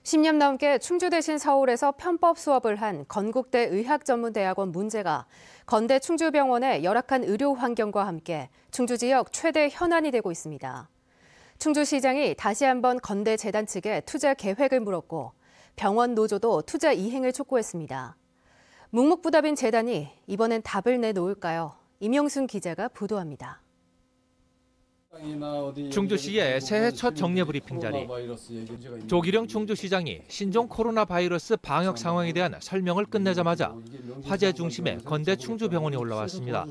10년 넘게 충주 대신 서울에서 편법 수업을 한 건국대 의학전문대학원 문제가 건대 충주병원의 열악한 의료 환경과 함께 충주 지역 최대 현안이 되고 있습니다. 충주시장이 다시 한번 건대 재단 측에 투자 계획을 물었고 병원 노조도 투자 이행을 촉구했습니다. 묵묵부답인 재단이 이번엔 답을 내놓을까요? 임용순 기자가 보도합니다. 충주시의 새해 첫 정례 브리핑 자리. 조기령 충주시장이 신종 코로나 바이러스 방역 상황에 대한 설명을 끝내자마자 화제 중심에 건대 충주병원이 올라왔습니다.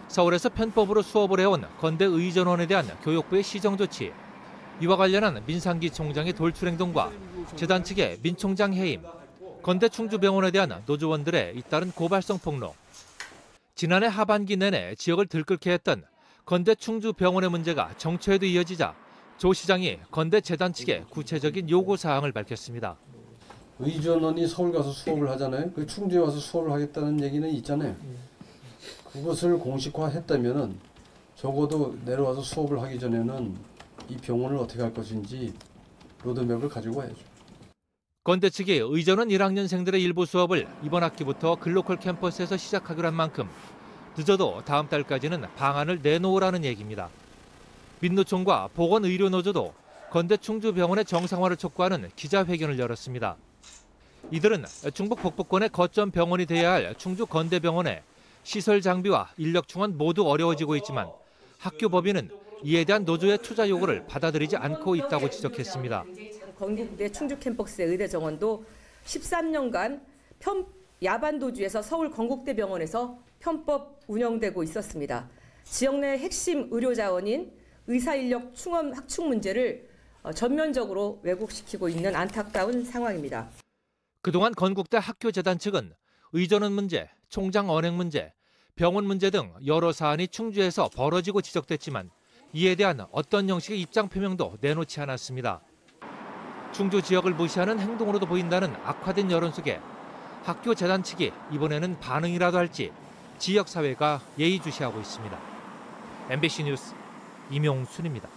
서울에서 편법으로 수업을 해온 건대 의전원에 대한 교육부의 시정 조치, 이와 관련한 민상기 총장의 돌출 행동과 재단 측의 민 총장 해임, 건대 충주병원에 대한 노조원들의 잇따른 고발성 폭로. 지난해 하반기 내내 지역을 들끓게 했던 건대 충주병원의 문제가 정처에도 이어지자 조 시장이 건대 재단 측에 구체적인 요구사항을 밝혔습니다. 의전원이 서울 가서 수업을 하잖아요. 그 충주에 와서 수업을 하겠다는 얘기는 있잖아요. 그것을 공식화했다면 적어도 내려와서 수업을 하기 전에는 이 병원을 어떻게 할 것인지 로드맵을 가지고 와야죠. 건대 측이 의전원 1학년생들의 일부 수업을 이번 학기부터 글로컬 캠퍼스에서 시작하기로 한 만큼 늦어도 다음 달까지는 방안을 내놓으라는 얘기입니다. 민노총과 보건의료노조도 건대 충주병원의 정상화를 촉구하는 기자회견을 열었습니다. 이들은 충북 북부권의 거점 병원이 돼야 할 충주 건대병원에 시설 장비와 인력 충원 모두 어려워지고 있지만 학교 법인은 이에 대한 노조의 투자 요구를 받아들이지 않고 있다고 지적했습니다. 건국대 충주 캠퍼스의 의대 정원도 13년간 야반도주에서 서울 건국대병원에서 편법 운영되고 있었습니다. 지역 내 핵심 의료 자원인 의사 인력 충원 확충 문제를 전면적으로 왜곡시키고 있는 안타까운 상황입니다. 그동안 건국대 학교재단 측은 의전원 문제, 총장 언행 문제, 병원 문제 등 여러 사안이 충주에서 벌어지고 지적됐지만 이에 대한 어떤 형식의 입장 표명도 내놓지 않았습니다. 충주 지역을 무시하는 행동으로도 보인다는 악화된 여론 속에 학교 재단 측이 이번에는 반응이라도 할지 지역사회가 예의주시하고 있습니다. MBC 뉴스 임용순입니다.